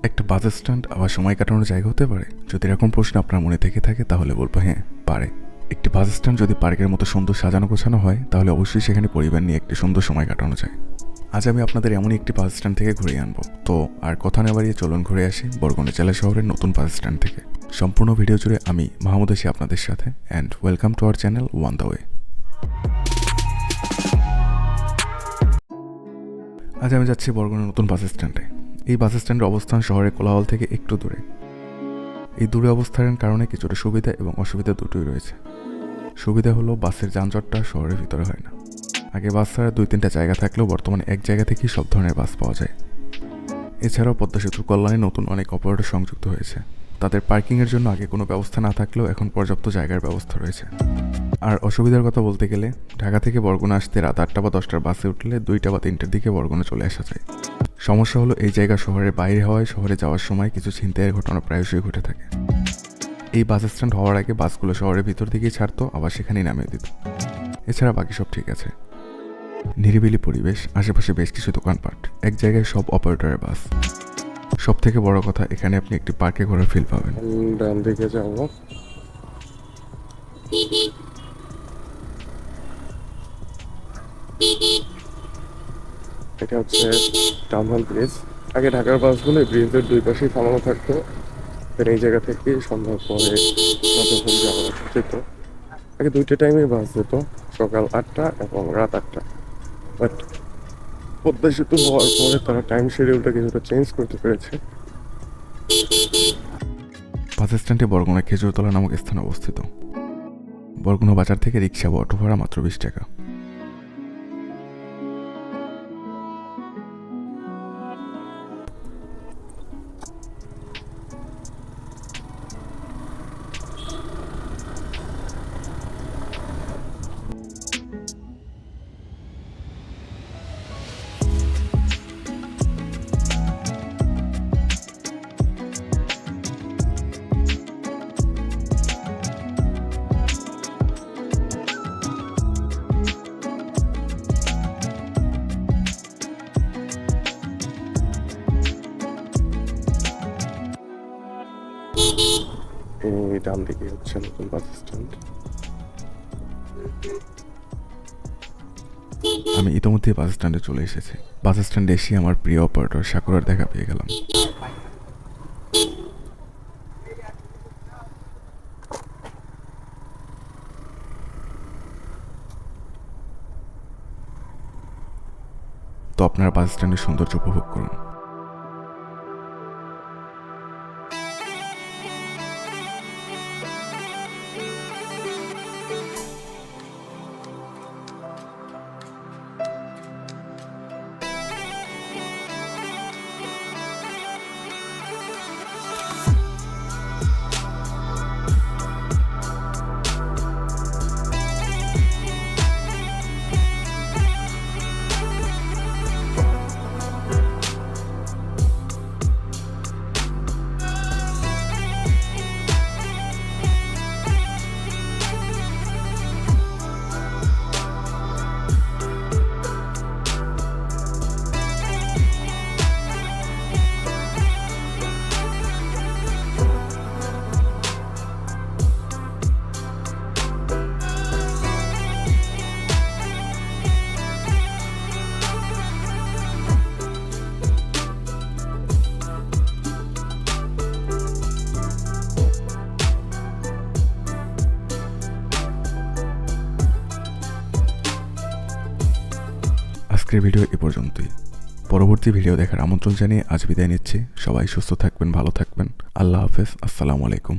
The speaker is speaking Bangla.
একটা বাস স্ট্যান্ড আবার সময় কাটানোর জায়গা হতে পারে? যদি এরকম প্রশ্ন আপনার মনে থেকে থাকে তাহলে বলবো হ্যাঁ, পারে। একটি বাস স্ট্যান্ড যদি পার্কের মতো সুন্দর সাজানো গোছানো হয় তাহলে অবশ্যই সেখানে পরিবার নিয়ে একটি সুন্দর সময় কাটানো যায়। আজ আমি আপনাদের এমনই একটি বাস স্ট্যান্ড থেকে ঘুরিয়ে আনবো। তো আর কথা না বাড়িয়ে চলুন ঘুরে আসি বরগুনা জেলা শহরের নতুন বাস স্ট্যান্ড থেকে। সম্পূর্ণ ভিডিও জুড়ে আমি মাহমুদ আছি আপনাদের সাথে, and welcome to our channel one the way. আজ আমি যাচ্ছি বরগুনা নতুন বাস স্ট্যান্ডে। এই বাস স্ট্যান্ডের অবস্থান শহরের কোলাহল থেকে একটু দূরে। এই দূরে অবস্থানের কারণে কিছুটা সুবিধা এবং অসুবিধা দুটোই রয়েছে। সুবিধা হলো বাসের যানজটটা শহরের ভিতরে হয় না। আগে বাস ছাড়া 2-3টা জায়গা থাকলেও বর্তমানে এক জায়গা থেকেই সব ধরনের বাস পাওয়া যায়। এছাড়াও পদ্মা সেতুর কল্যাণে নতুন অনেক অপারেটর সংযুক্ত হয়েছে। তাদের পার্কিংয়ের জন্য আগে কোনো ব্যবস্থা না থাকলেও এখন পর্যাপ্ত জায়গার ব্যবস্থা রয়েছে। আর অসুবিধার কথা বলতে গেলে ঢাকা থেকে বরগুনা আসতে রাত 8টা বা 10টার বাসে উঠলে 2টা বা 3টার দিকে বরগুনা চলে আসা যায়। সমস্যা হলো এই জায়গা শহরের বাইরে হওয়ায় শহরে যাওয়ার সময় কিছু ছিনতাইয়ের ঘটনা প্রায়শই ঘটে থাকে। এই বাস স্ট্যান্ড হওয়ার আগে বাসগুলো শহরের ভিতর দিকেই ছাড়তো, আবার সেখানেই নামিয়ে দিত। এছাড়া বাকি সব ঠিক আছে। নিরিবিলি পরিবেশ, আশেপাশে বেশ কিছু দোকানপাট, এক জায়গায় সব অপারেটরের বাস। সব থেকে বড় কথা, এখানে আপনি একটি পার্কে ঘোরার ফিল পাবেন। ডান দিকে যাব। এটা হচ্ছে টাউন হল ব্রিজ। আগে ঢাকার বাসগুলো ব্রিজের দুই পাশেই থামানো থাকতো। এই জায়গা থেকে সন্ধ্যার পরে নতুন যাওয়া যেত। আগে 2টা টাইমে বাস যেত, সকাল 8টা এবং রাত 8টা। বাট পদ্মা সেতু হওয়ার পরে তারা টাইম শিডিউলটা কিছুটা চেঞ্জ করতে পেরেছে। বাস স্ট্যান্ডে বরগুনা খেজুরতলা নামক স্থানে অবস্থিত। বরগুনা বাজার থেকে রিক্সা বা অটো ভাড়া মাত্র 20 টাকা। এই ডান দিকে হচ্ছে নতুন বাস স্ট্যান্ড। আমি ইতিমধ্যে বাস স্ট্যান্ডে চলে এসেছি। বাস স্ট্যান্ডে এসে আমার প্রিয় অপারেটর সাকুরার দেখা পেয়ে গেলাম। তো আপনারা বাস স্ট্যান্ডের সৌন্দর্য উপভোগ করুন। আজকের ভিডিও এ পর্যন্তই। পরবর্তী ভিডিও দেখার আমন্ত্রণ জানিয়ে আজ বিদায় নিচ্ছি। সবাই সুস্থ থাকবেন, ভালো থাকবেন। আল্লাহ হাফেজ, আসসালামু আলাইকুম।